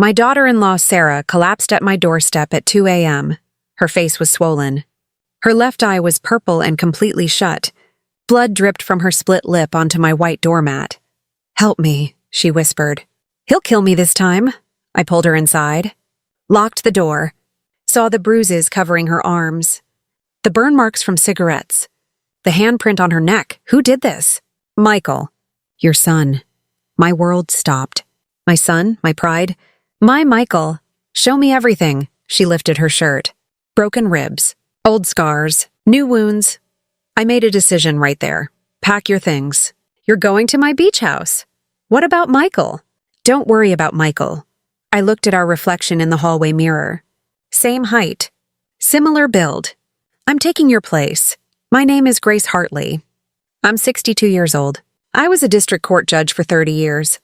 My daughter-in-law, Sarah, collapsed at my doorstep at 2 a.m. Her face was swollen. Her left eye was purple and completely shut. Blood dripped from her split lip onto my white doormat. "Help me," she whispered. "He'll kill me this time." I pulled her inside. Locked the door. Saw the bruises covering her arms. The burn marks from cigarettes. The handprint on her neck. Who did this? Michael. Your son. My world stopped. My son, my pride. My Michael. Show me everything. She lifted her shirt. Broken ribs. Old scars. New wounds. I made a decision right there. Pack your things. You're going to my beach house. What about Michael? Don't worry about Michael. I looked at our reflection in the hallway mirror. Same height. Similar build. I'm taking your place. My name is Grace Hartley. I'm 62 years old. I was a district court judge for 30 years.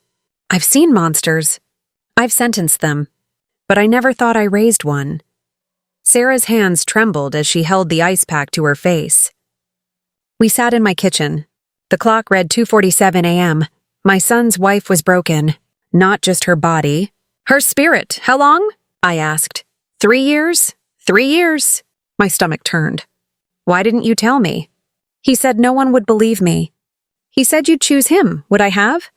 I've seen monsters. I've sentenced them. But I never thought I raised one. Sarah's hands trembled as she held the ice pack to her face. We sat in my kitchen. The clock read 2:47 a.m. My son's wife was broken. Not just her body. Her spirit. How long? I asked. 3 years? 3 years. My stomach turned. Why didn't you tell me? He said no one would believe me. He said you'd choose him. Would I have?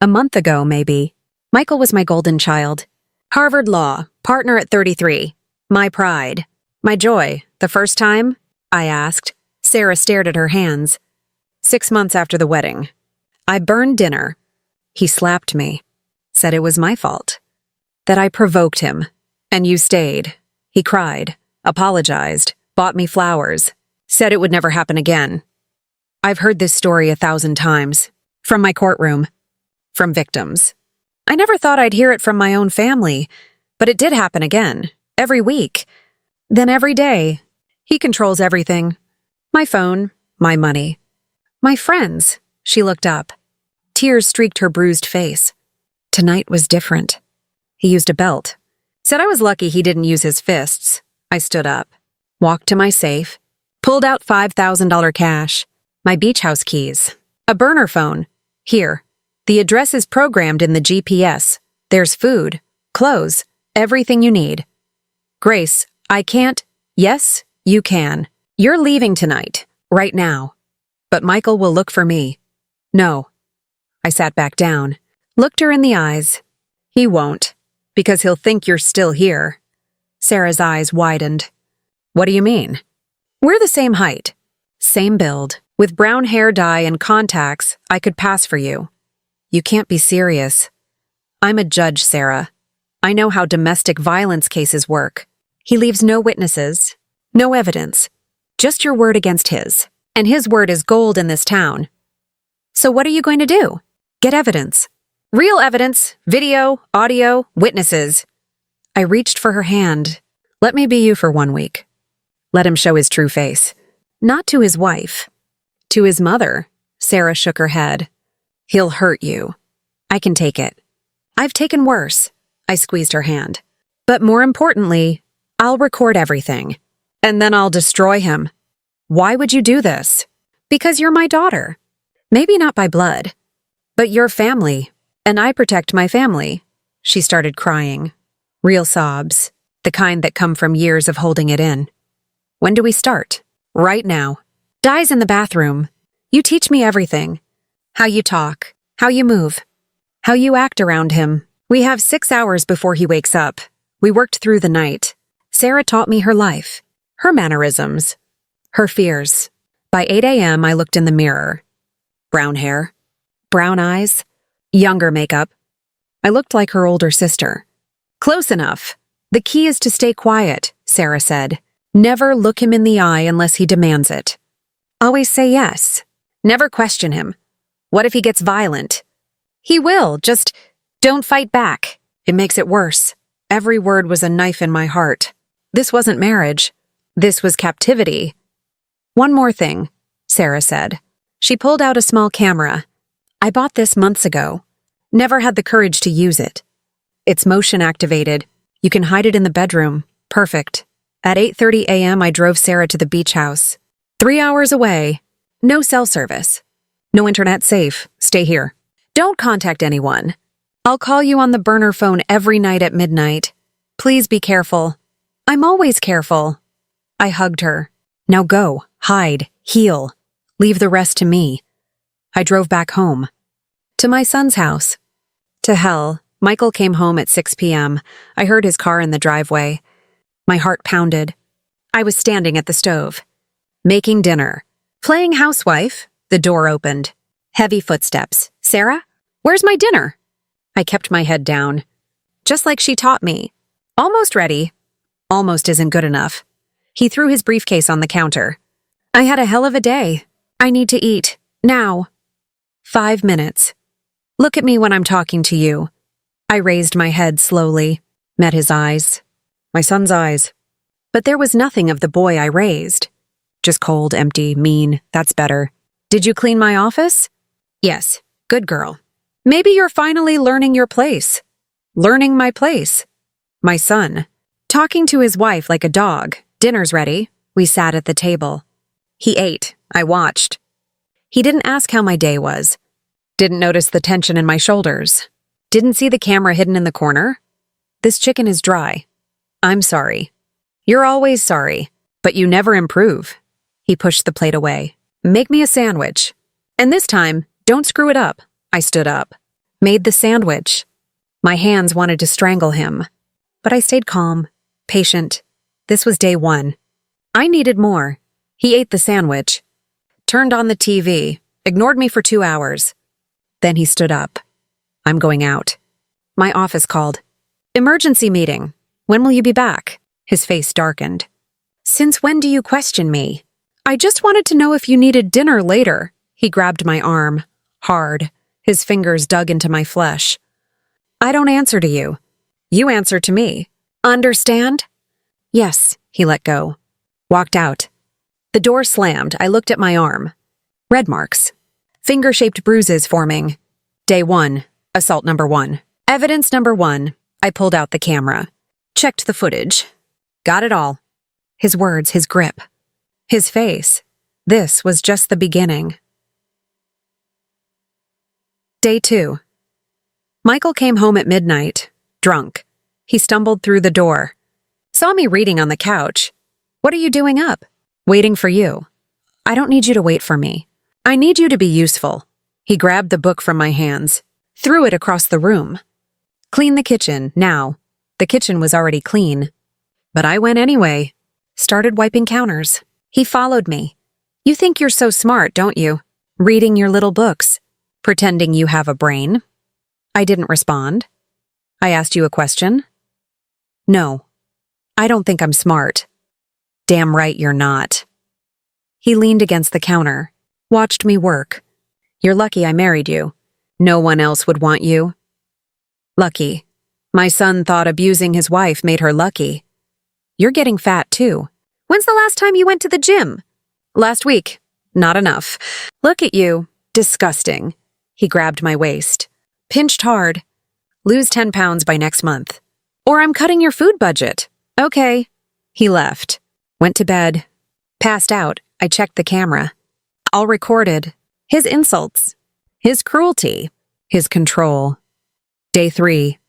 A month ago, maybe. Michael was my golden child. Harvard Law, partner at 33. My pride. My joy. The first time? I asked. Sarah stared at her hands. 6 months after the wedding. I burned dinner. He slapped me. Said it was my fault. That I provoked him. And you stayed. He cried. Apologized. Bought me flowers. Said it would never happen again. I've heard this story 1,000 times. From my courtroom. From victims. I never thought I'd hear it from my own family, but it did happen again. Every week. Then every day. He controls everything. My phone. My money. My friends. She looked up. Tears streaked her bruised face. Tonight was different. He used a belt. Said I was lucky he didn't use his fists. I stood up. Walked to my safe. Pulled out $5,000 cash. My beach house keys. A burner phone. Here. The address is programmed in the GPS. There's food, clothes, everything you need. Grace, I can't. Yes, you can. You're leaving tonight, right now. But Michael will look for me. No. I sat back down, looked her in the eyes. He won't, because he'll think you're still here. Sarah's eyes widened. What do you mean? We're the same height, same build. With brown hair dye and contacts, I could pass for you. You can't be serious. I'm a judge, Sarah. I know how domestic violence cases work. He leaves no witnesses, no evidence. Just your word against his. And his word is gold in this town. So what are you going to do? Get evidence. Real evidence, video, audio, witnesses. I reached for her hand. Let me be you for 1 week. Let him show his true face. Not to his wife. To his mother. Sarah shook her head. He'll hurt you. I can take it. I've taken worse. I squeezed her hand. But more importantly, I'll record everything. And then I'll destroy him. Why would you do this? Because you're my daughter. Maybe not by blood. But you're family. And I protect my family. She started crying. Real sobs. The kind that come from years of holding it in. When do we start? Right now. Di's in the bathroom. You teach me everything. How you talk, how you move, how you act around him. We have 6 hours before he wakes up. We worked through the night. Sarah taught me her life, her mannerisms, her fears. By 8 a.m., I looked in the mirror. Brown hair, brown eyes, younger makeup. I looked like her older sister. Close enough. The key is to stay quiet, Sarah said. Never look him in the eye unless he demands it. Always say yes. Never question him. What if he gets violent? He will, just don't fight back. It makes it worse. Every word was a knife in my heart. This wasn't marriage. This was captivity. One more thing, Sarah said. She pulled out a small camera. I bought this months ago. Never had the courage to use it. It's motion activated. You can hide it in the bedroom. Perfect. At 8:30 a.m., I drove Sarah to the beach house. 3 hours away. No cell service. No internet safe. Stay here. Don't contact anyone. I'll call you on the burner phone every night at midnight. Please be careful. I'm always careful. I hugged her. Now go, hide, heal. Leave the rest to me. I drove back home. To my son's house. To hell, Michael came home at 6 p.m. I heard his car in the driveway. My heart pounded. I was standing at the stove. Making dinner. Playing housewife. The door opened. Heavy footsteps. Sarah? Where's my dinner? I kept my head down. Just like she taught me. Almost ready. Almost isn't good enough. He threw his briefcase on the counter. I had a hell of a day. I need to eat. Now. 5 minutes. Look at me when I'm talking to you. I raised my head slowly, met his eyes. My son's eyes. But there was nothing of the boy I raised. Just cold, empty, mean. That's better. Did you clean my office? Yes. Good girl. Maybe you're finally learning your place. Learning my place. My son. Talking to his wife like a dog. Dinner's ready. We sat at the table. He ate. I watched. He didn't ask how my day was. Didn't notice the tension in my shoulders. Didn't see the camera hidden in the corner. This chicken is dry. I'm sorry. You're always sorry, but you never improve. He pushed the plate away. Make me a sandwich. And this time, don't screw it up. I stood up. Made the sandwich. My hands wanted to strangle him. But I stayed calm, patient. This was day 1. I needed more. He ate the sandwich. Turned on the TV. Ignored me for 2 hours. Then he stood up. I'm going out. My office called. Emergency meeting. When will you be back? His face darkened. Since when do you question me? I just wanted to know if you needed dinner later. He grabbed my arm. Hard. His fingers dug into my flesh. I don't answer to you. You answer to me. Understand? Yes, he let go. Walked out. The door slammed. I looked at my arm. Red marks. Finger-shaped bruises forming. Day 1. Assault number 1. Evidence number 1. I pulled out the camera. Checked the footage. Got it all. His words, his grip. His face. This was just the beginning. Day 2. Michael came home at midnight, drunk. He stumbled through the door. Saw me reading on the couch. What are you doing up? Waiting for you. I don't need you to wait for me. I need you to be useful. He grabbed the book from my hands, threw it across the room. Clean the kitchen, now. The kitchen was already clean. But I went anyway. Started wiping counters. He followed me. You think you're so smart, don't you? Reading your little books. Pretending you have a brain. I didn't respond. I asked you a question. No. I don't think I'm smart. Damn right you're not. He leaned against the counter, watched me work. You're lucky I married you. No one else would want you. Lucky. My son thought abusing his wife made her lucky. You're getting fat, too. When's the last time you went to the gym? Last week. Not enough. Look at you. Disgusting. He grabbed my waist. Pinched hard. Lose 10 pounds by next month. Or I'm cutting your food budget. Okay. He left. Went to bed. Passed out. I checked the camera. All recorded. His insults. His cruelty. His control. Day 3.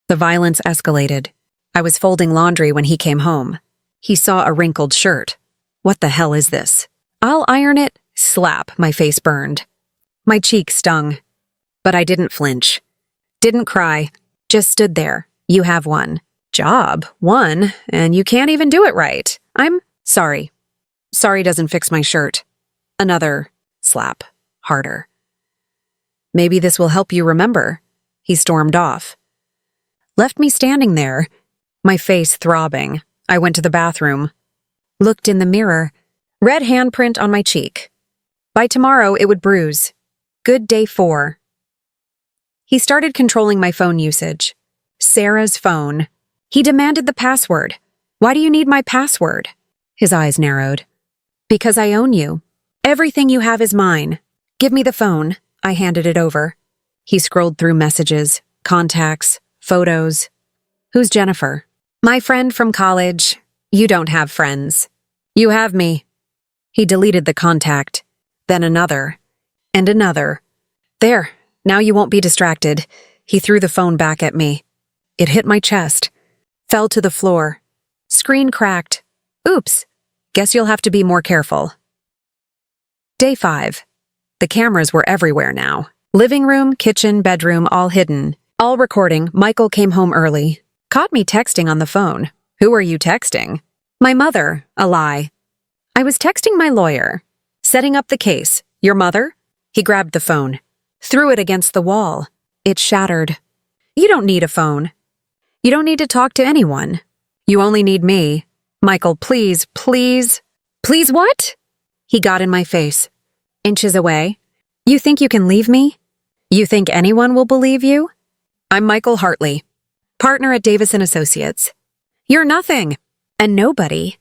The violence escalated. I was folding laundry when he came home. He saw a wrinkled shirt. What the hell is this? I'll iron it. Slap. My face burned. My cheek stung. But I didn't flinch. Didn't cry. Just stood there. You have one. Job. One. And you can't even do it right. I'm sorry. Sorry doesn't fix my shirt. Another. Slap. Harder. Maybe this will help you remember. He stormed off. Left me standing there, my face throbbing. I went to the bathroom. Looked in the mirror. Red handprint on my cheek. By tomorrow, it would bruise. Good day 4. He started controlling my phone usage. Sarah's phone. He demanded the password. Why do you need my password? His eyes narrowed. Because I own you. Everything you have is mine. Give me the phone. I handed it over. He scrolled through messages, contacts, photos. Who's Jennifer? My friend from college. You don't have friends. You have me. He deleted the contact. Then another. And another. There. Now you won't be distracted. He threw the phone back at me. It hit my chest, fell to the floor. Screen cracked. Oops. Guess you'll have to be more careful. Day 5. The cameras were everywhere now. Living room, kitchen, bedroom, all hidden. All recording. Michael came home early. Caught me texting on the phone. Who are you texting? My mother. A lie. I was texting my lawyer. Setting up the case. Your mother? He grabbed the phone. Threw it against the wall. It shattered. You don't need a phone. You don't need to talk to anyone. You only need me. Michael, please, please. Please what? He got in my face. Inches away. You think you can leave me? You think anyone will believe you? I'm Michael Hartley, partner at Davis & Associates. You're nothing. And nobody.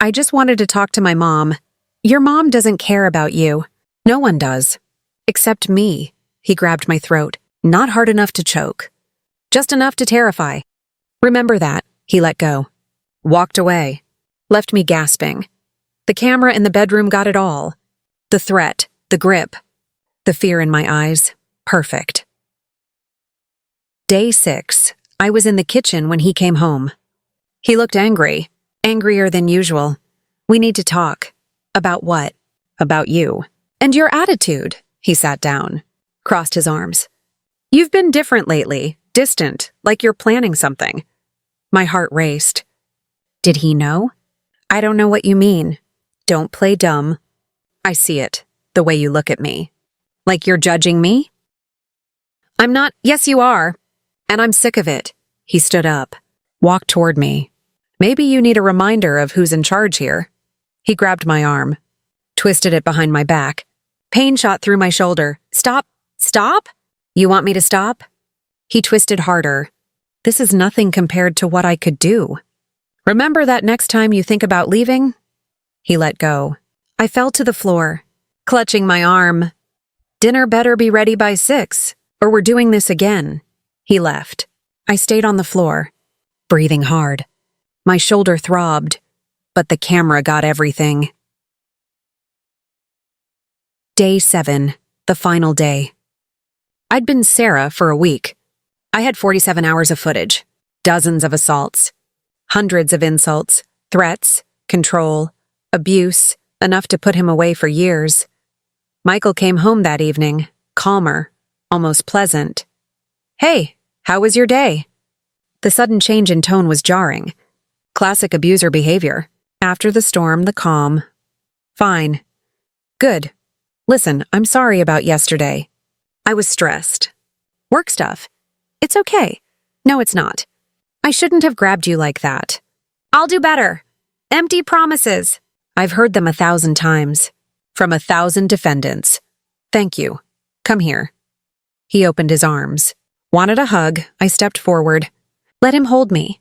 I just wanted to talk to my mom. Your mom doesn't care about you. No one does. Except me. He grabbed my throat. Not hard enough to choke. Just enough to terrify. Remember that. He let go. Walked away. Left me gasping. The camera in the bedroom got it all. The threat. The grip. The fear in my eyes. Perfect. Day 6. I was in the kitchen when he came home. He looked angry. Angrier than usual. We need to talk. About what? About you. And your attitude. He sat down. Crossed his arms. You've been different lately. Distant. Like you're planning something. My heart raced. Did he know? I don't know what you mean. Don't play dumb. I see it. The way you look at me. Like you're judging me? I'm not. Yes, you are. And I'm sick of it. He stood up. Walked toward me. Maybe you need a reminder of who's in charge here. He grabbed my arm. Twisted it behind my back. Pain shot through my shoulder. Stop. Stop? You want me to stop? He twisted harder. This is nothing compared to what I could do. Remember that next time you think about leaving? He let go. I fell to the floor, clutching my arm. Dinner better be ready by 6, or we're doing this again. He left. I stayed on the floor, breathing hard. My shoulder throbbed, but the camera got everything. Day 7, the final day. I'd been Sarah for a week. I had 47 hours of footage, dozens of assaults, hundreds of insults, threats, control, abuse, enough to put him away for years. Michael came home that evening, calmer, almost pleasant. Hey, how was your day? The sudden change in tone was jarring. Classic abuser behavior. After the storm, the calm. Fine. Good. Listen, I'm sorry about yesterday. I was stressed. Work stuff. It's okay. No, it's not. I shouldn't have grabbed you like that. I'll do better. Empty promises. I've heard them 1,000 times. From 1,000 defendants. Thank you. Come here. He opened his arms. Wanted a hug. I stepped forward. Let him hold me.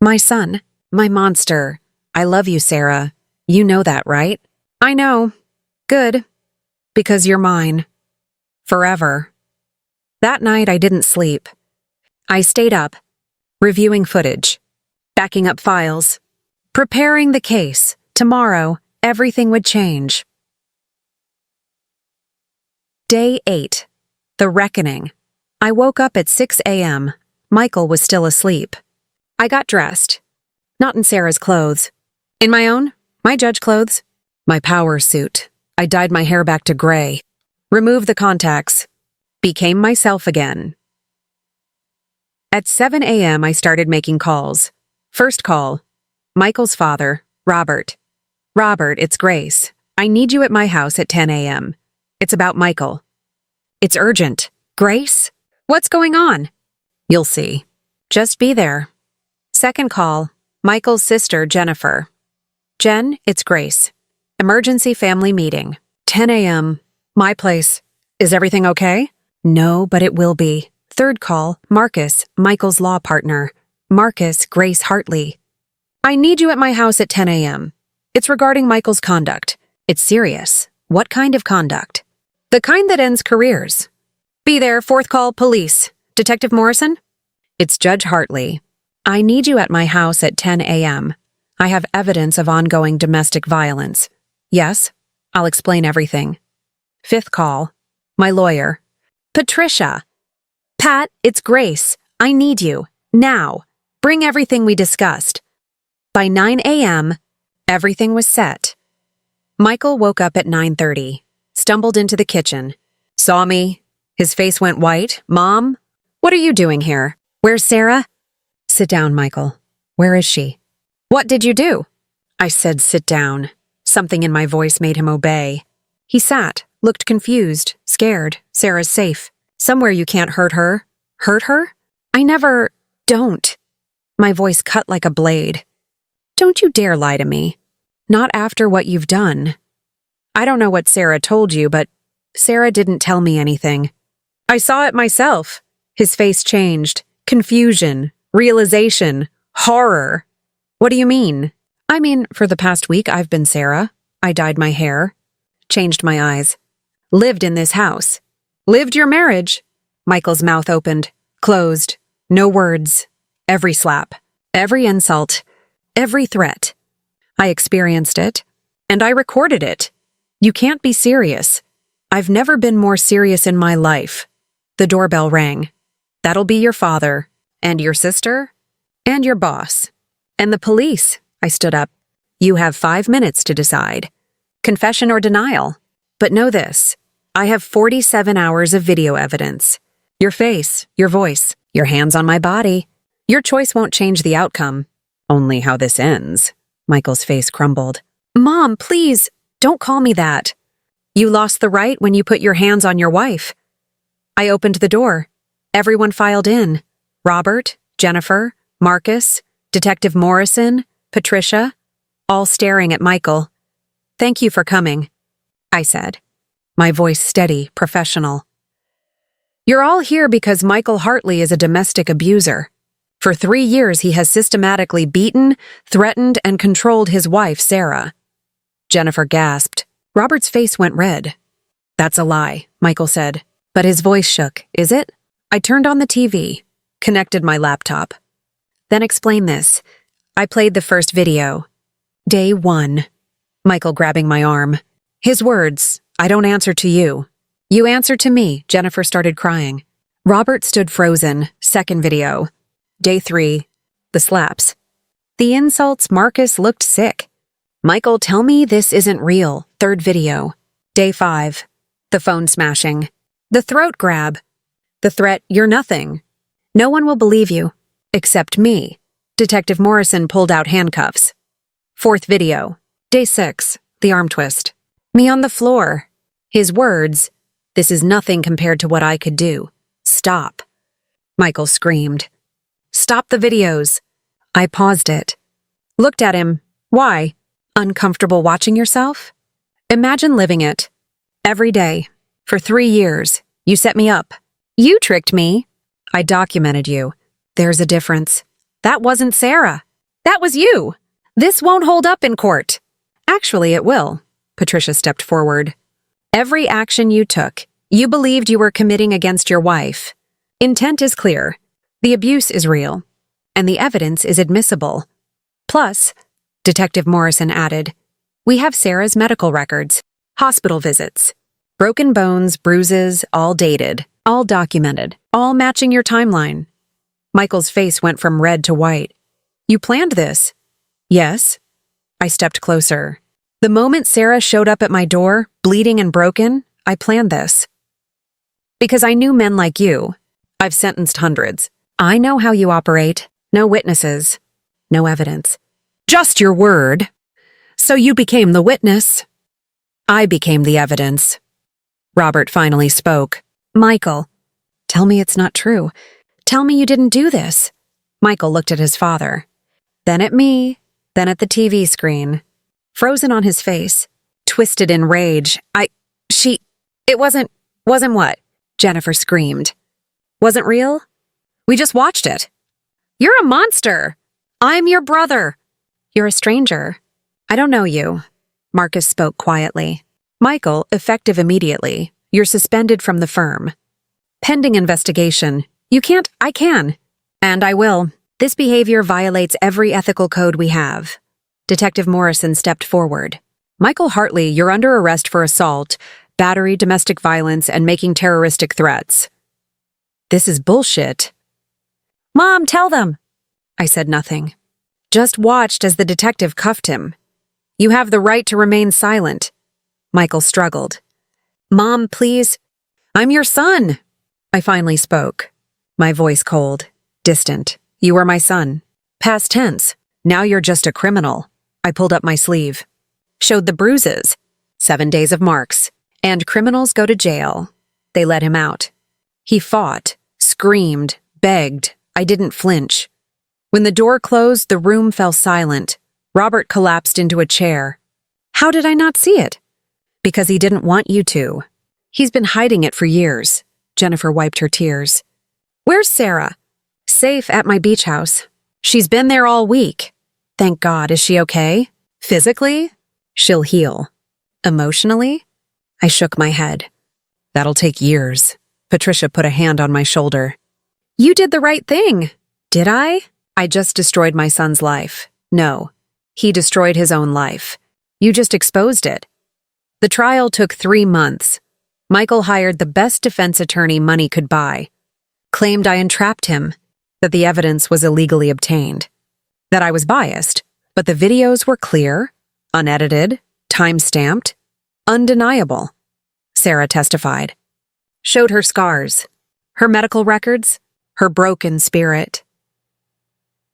My son. My monster. I love you, Sarah. You know that, right? I know. Good. Because you're mine. Forever. That night I didn't sleep. I stayed up, reviewing footage, backing up files, preparing the case. Tomorrow, everything would change. Day 8. The Reckoning. I woke up at 6 a.m. Michael was still asleep. I got dressed. Not in Sarah's clothes. In my own, my judge clothes. My power suit. I dyed my hair back to gray. Removed the contacts. Became myself again. At 7 a.m. I started making calls. First call. Michael's father, Robert. Robert, it's Grace. I need you at my house at 10 a.m. It's about Michael. It's urgent. Grace? What's going on? You'll see. Just be there. Second call. Michael's sister, Jennifer. Jen, it's Grace. Emergency family meeting. 10 a.m. My place. Is everything okay? No, but it will be. Third call. Marcus, Michael's law partner. Marcus, Grace Hartley. I need you at my house at 10 a.m. It's regarding Michael's conduct. It's serious. What kind of conduct? The kind that ends careers. Be there. Fourth call. Police. Detective Morrison? It's Judge Hartley. I need you at my house at 10 a.m. I have evidence of ongoing domestic violence. Yes, I'll explain everything. Fifth call. My lawyer. Patricia. Pat, it's Grace. I need you. Now. Bring everything we discussed. By 9 a.m., everything was set. Michael woke up at 9:30, stumbled into the kitchen, saw me. His face went white. Mom? What are you doing here? Where's Sarah? Sit down, Michael. Where is she? What did you do? I said sit down. Something in my voice made him obey. He sat, looked confused, scared. Sarah's safe. Somewhere you can't hurt her. Hurt her? I never... Don't. My voice cut like a blade. Don't you dare lie to me. Not after what you've done. I don't know what Sarah told you, but Sarah didn't tell me anything. I saw it myself. His face changed. Confusion. Realization. Horror. What do you mean? I mean, for the past week I've been Sarah. I dyed my hair. Changed my eyes. Lived in this house. Lived your marriage. Michael's mouth opened. Closed. No words. Every slap. Every insult. Every threat. I experienced it. And I recorded it. You can't be serious. I've never been more serious in my life. The doorbell rang. That'll be your father. And your sister. And your boss. And the police. I stood up. You have 5 minutes to decide. Confession or denial. But know this. I have 47 hours of video evidence. Your face, your voice, your hands on my body. Your choice won't change the outcome. Only how this ends. Michael's face crumbled. Mom, please, don't call me that. You lost the right when you put your hands on your wife. I opened the door. Everyone filed in. Robert, Jennifer, Marcus, Detective Morrison, Patricia, all staring at Michael. Thank you for coming, I said, my voice steady, professional. You're all here because Michael Hartley is a domestic abuser. For 3 years, he has systematically beaten, threatened, and controlled his wife, Sarah. Jennifer gasped. Robert's face went red. That's a lie, Michael said, but his voice shook. Is it? I turned on the TV, connected my laptop. Then explain this. I played the first video. Day 1. Michael grabbing my arm. His words, I don't answer to you. You answer to me. Jennifer started crying. Robert stood frozen. Second video. Day 3. The slaps. The insults. Marcus looked sick. Michael, tell me this isn't real. Third video. Day 5. The phone smashing. The throat grab. The threat, you're nothing. No one will believe you. Except me. Detective Morrison pulled out handcuffs. Fourth video. Day 6. The arm twist. Me on the floor. His words, this is nothing compared to what I could do. Stop. Michael screamed. Stop the videos. I paused it. Looked at him. Why? Uncomfortable watching yourself? Imagine living it. Every day. For 3 years. You set me up. You tricked me. I documented you. There's a difference. That wasn't Sarah. That was you. This won't hold up in court. Actually, it will. Patricia stepped forward. Every action you took, you believed you were committing against your wife. Intent is clear. The abuse is real. And the evidence is admissible. Plus, Detective Morrison added, we have Sarah's medical records, hospital visits, broken bones, bruises, all dated, all documented, all matching your timeline. Michael's face went from red to white. You planned this? Yes. I stepped closer. The moment Sarah showed up at my door, bleeding and broken, I planned this. Because I knew men like you. I've sentenced hundreds. I know how you operate. No witnesses. No evidence. Just your word. So you became the witness. I became the evidence. Robert finally spoke. Michael, tell me it's not true. Tell me you didn't do this. Michael looked at his father. Then at me. Then at the TV screen. Frozen on his face. Twisted in rage. It wasn't what? Jennifer screamed. Wasn't real? We just watched it. You're a monster. I'm your brother. You're a stranger. I don't know you. Marcus spoke quietly. Michael, effective immediately. You're suspended from the firm. Pending investigation. You can't, I can. And I will. This behavior violates every ethical code we have. Detective Morrison stepped forward. Michael Hartley, you're under arrest for assault, battery, domestic violence, and making terroristic threats. This is bullshit. Mom, tell them! I said nothing. Just watched as the detective cuffed him. You have the right to remain silent. Michael struggled. Mom, please. I'm your son. I finally spoke. My voice cold, distant. You were my son. Past tense. Now you're just a criminal. I pulled up my sleeve. Showed the bruises. 7 days of marks. And criminals go to jail. They let him out. He fought, screamed, begged. I didn't flinch. When the door closed, the room fell silent. Robert collapsed into a chair. How did I not see it? Because he didn't want you to. He's been hiding it for years. Jennifer wiped her tears. Where's Sarah? Safe at my beach house. She's been there all week. Thank God. Is she okay? Physically? She'll heal. Emotionally? I shook my head. That'll take years. Patricia put a hand on my shoulder. You did the right thing. Did I? I just destroyed my son's life. No, he destroyed his own life. You just exposed it. The trial took 3 months. Michael hired the best defense attorney money could buy. Claimed I entrapped him, that the evidence was illegally obtained. That I was biased, but the videos were clear, unedited, time-stamped, undeniable. Sarah testified. Showed her scars, her medical records, her broken spirit.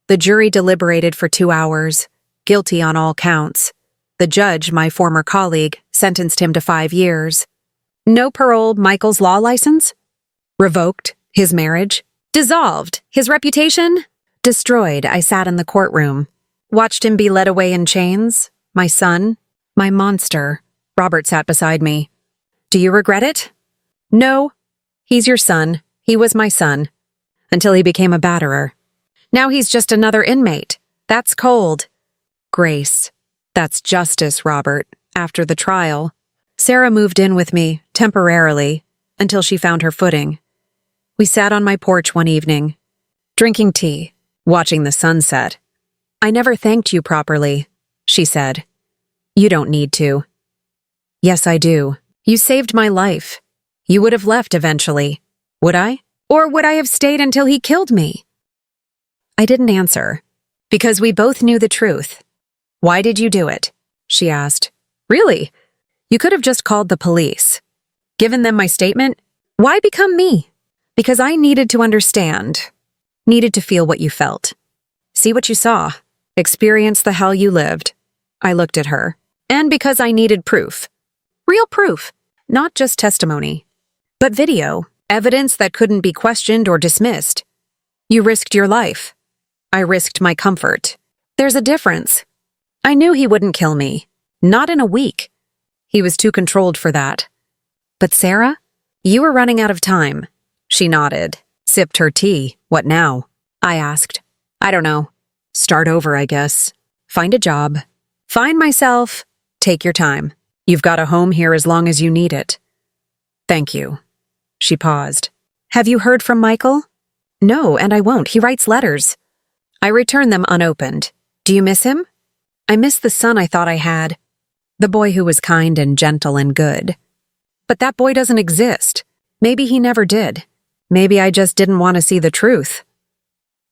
The jury deliberated for 2 hours, guilty on all counts. The judge, my former colleague, sentenced him to 5 years. No parole, Michael's law license? Revoked, his marriage? Dissolved, his reputation? Destroyed. I sat in the courtroom. Watched him be led away in chains. My son. My monster. Robert sat beside me. Do you regret it? No. He's your son. He was my son. Until he became a batterer. Now he's just another inmate. That's cold. Grace. That's justice, Robert. After the trial, Sarah moved in with me, temporarily, until she found her footing. We sat on my porch one evening, drinking tea, watching the sunset. I never thanked you properly, she said. You don't need to. Yes, I do. You saved my life. You would have left eventually. Would I? Or would I have stayed until he killed me? I didn't answer, because we both knew the truth. Why did you do it? She asked. Really? You could have just called the police. Given them my statement. Why become me? Because I needed to understand. Needed to feel what you felt. See what you saw. Experience the hell you lived. I looked at her. And because I needed proof. Real proof. Not just testimony. But video. Evidence that couldn't be questioned or dismissed. You risked your life. I risked my comfort. There's a difference. I knew he wouldn't kill me. Not in a week. He was too controlled for that. But Sarah, you were running out of time. She nodded, sipped her tea. What now? I asked. I don't know. Start over, I guess. Find a job. Find myself. Take your time. You've got a home here as long as you need it. Thank you. She paused. Have you heard from Michael? No, and I won't. He writes letters. I return them unopened. Do you miss him? I miss the son I thought I had. The boy who was kind and gentle and good. But that boy doesn't exist. Maybe he never did. Maybe I just didn't want to see the truth.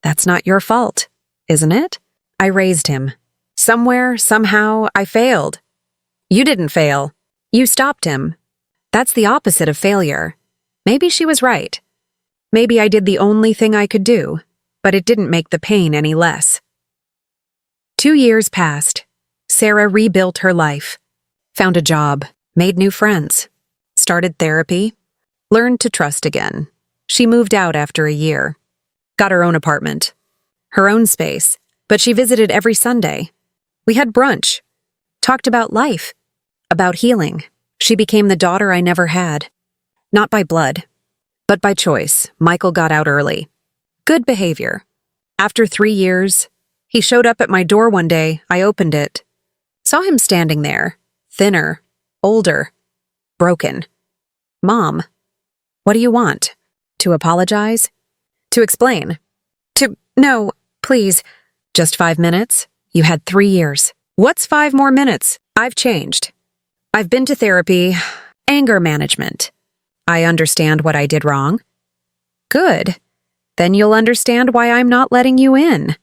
That's not your fault, isn't it? I raised him. Somewhere, somehow, I failed. You didn't fail. You stopped him. That's the opposite of failure. Maybe she was right. Maybe I did the only thing I could do, but it didn't make the pain any less. 2 years passed. Sarah rebuilt her life. Found a job, made new friends, started therapy, learned to trust again. She moved out after a year. Got her own apartment. Her own space, but she visited every Sunday. We had brunch. Talked about life. About healing. She became the daughter I never had. Not by blood, but by choice. Michael got out early. Good behavior. After 3 years, he showed up at my door one day. I opened it. Saw him standing there. Thinner. Older. Broken. Mom, what do you want? To apologize? To explain? No, please. Just 5 minutes? You had 3 years. What's 5 more minutes? I've changed. I've been to therapy. Anger management. I understand what I did wrong. Good. Then you'll understand why I'm not letting you in.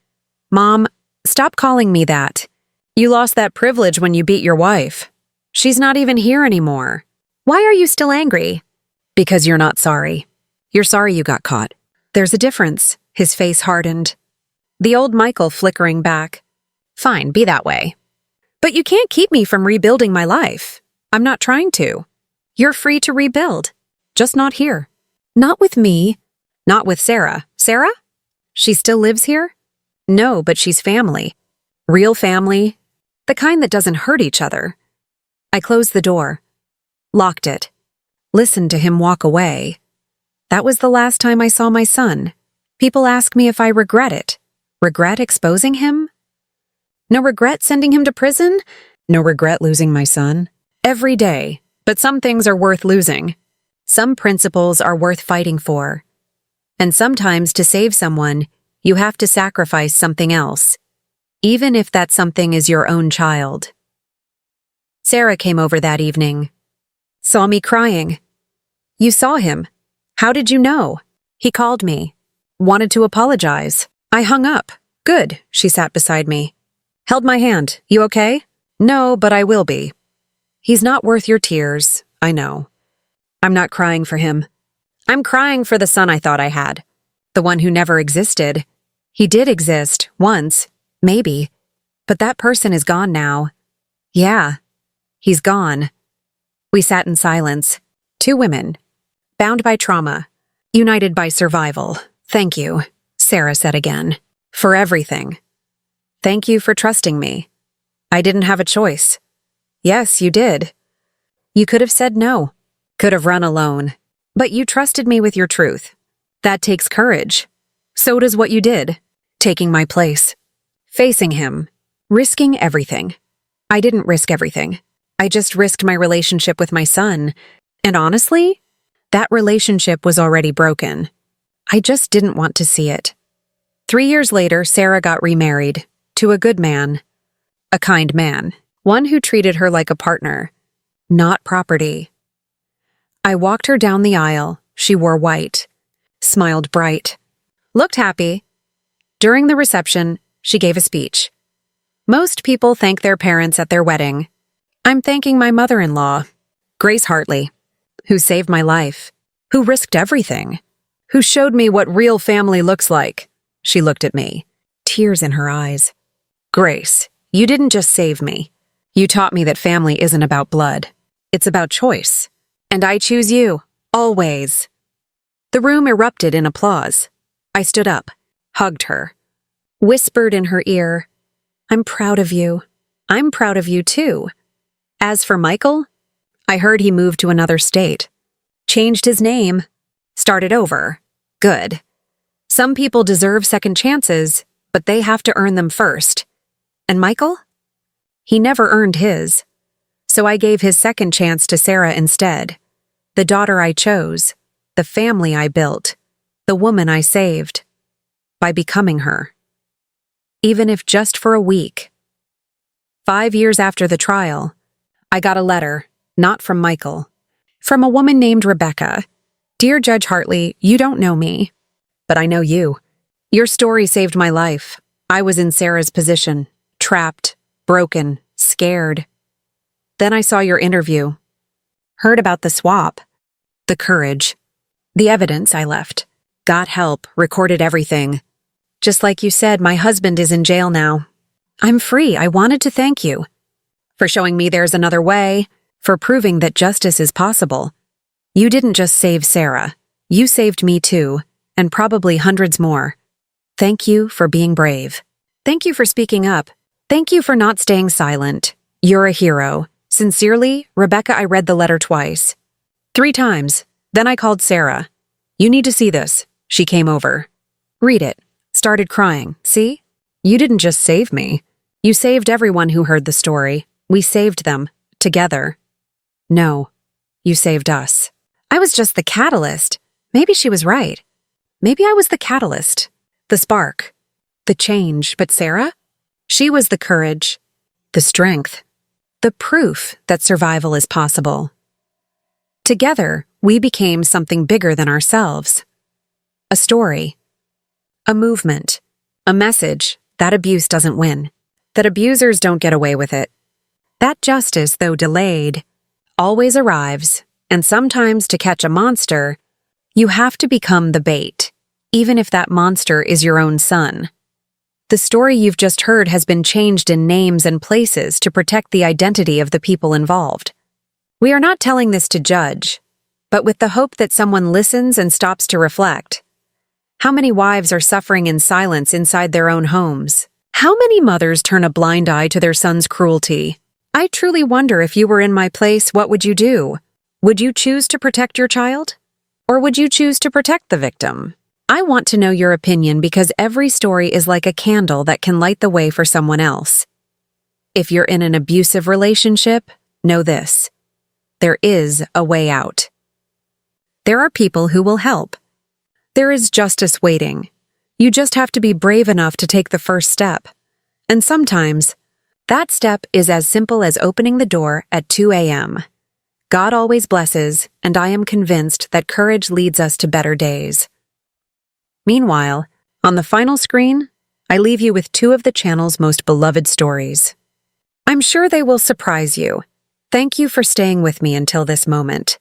Mom, stop calling me that. You lost that privilege when you beat your wife. She's not even here anymore. Why are you still angry? Because you're not sorry. You're sorry you got caught. There's a difference. His face hardened. The old Michael flickering back. Fine, be that way. But you can't keep me from rebuilding my life. I'm not trying to. You're free to rebuild. Just not here. Not with me. Not with Sarah. Sarah? She still lives here? No, but she's family. Real family. The kind that doesn't hurt each other. I closed the door. Locked it. Listened to him walk away. That was the last time I saw my son. People ask me if I regret it. Regret exposing him? No regret sending him to prison? No regret losing my son? Every day. But some things are worth losing. Some principles are worth fighting for. And sometimes to save someone, you have to sacrifice something else, even if that something is your own child. Sarah came over that evening. Saw me crying. You saw him. How did you know? He called me. Wanted to apologize. I hung up. Good, she sat beside me. Held my hand. You okay? No, but I will be. He's not worth your tears, I know. I'm not crying for him. I'm crying for the son I thought I had. The one who never existed. He did exist, once, maybe. But that person is gone now. Yeah, he's gone. We sat in silence. Two women. Bound by trauma. United by survival. Thank you, Sarah said again. For everything. Thank you for trusting me. I didn't have a choice. Yes, you did. You could have said no. Could have run alone. But you trusted me with your truth. That takes courage. So does what you did. Taking my place. Facing him. Risking everything. I didn't risk everything. I just risked my relationship with my son. And honestly, that relationship was already broken. I just didn't want to see it. 3 years later, Sarah got remarried. To a good man. A kind man. One who treated her like a partner. Not property. I walked her down the aisle. She wore white. Smiled bright. Looked happy. During the reception, she gave a speech. Most people thank their parents at their wedding. I'm thanking my mother-in-law, Grace Hartley, who saved my life, who risked everything, who showed me what real family looks like. She looked at me, tears in her eyes. Grace, you didn't just save me. You taught me that family isn't about blood. It's about choice. And I choose you, always. The room erupted in applause. I stood up, hugged her, whispered in her ear, I'm proud of you. I'm proud of you too. As for Michael, I heard he moved to another state. Changed his name. Started over. Good. Some people deserve second chances, but they have to earn them first. And Michael? He never earned his. So I gave his second chance to Sarah instead. The daughter I chose. The family I built. The woman I saved. By becoming her. Even if just for a week. 5 years after the trial, I got a letter, not from Michael, from a woman named Rebecca. Dear Judge Hartley, you don't know me, but I know you. Your story saved my life. I was in Sarah's position, trapped, broken, scared. Then I saw your interview. Heard about the swap, the courage, the evidence I left. Got help, recorded everything. Just like you said, my husband is in jail now. I'm free. I wanted to thank you. For showing me there's another way, for proving that justice is possible. You didn't just save Sarah. You saved me too, and probably hundreds more. Thank you for being brave. Thank you for speaking up. Thank you for not staying silent. You're a hero. Sincerely, Rebecca. I read the letter twice. 3 times. Then I called Sarah. You need to see this. She came over. Read it. Started crying. See? You didn't just save me. You saved everyone who heard the story. We saved them. Together. No. You saved us. I was just the catalyst. Maybe she was right. Maybe I was the catalyst. The spark. The change. But Sarah? She was the courage. The strength. The proof that survival is possible. Together, we became something bigger than ourselves. a story, a movement, a message that abuse doesn't win, that abusers don't get away with it. That justice, though delayed, always arrives, and sometimes to catch a monster, you have to become the bait, even if that monster is your own son. The story you've just heard has been changed in names and places to protect the identity of the people involved. We are not telling this to judge, but with the hope that someone listens and stops to reflect. How many wives are suffering in silence inside their own homes? How many mothers turn a blind eye to their son's cruelty? I truly wonder, if you were in my place, what would you do? Would you choose to protect your child? Or would you choose to protect the victim? I want to know your opinion, because every story is like a candle that can light the way for someone else. If you're in an abusive relationship, know this: there is a way out. There are people who will help. There is justice waiting. You just have to be brave enough to take the first step. And sometimes, that step is as simple as opening the door at 2 a.m. God always blesses, and I am convinced that courage leads us to better days. Meanwhile, on the final screen, I leave you with two of the channel's most beloved stories. I'm sure they will surprise you. Thank you for staying with me until this moment.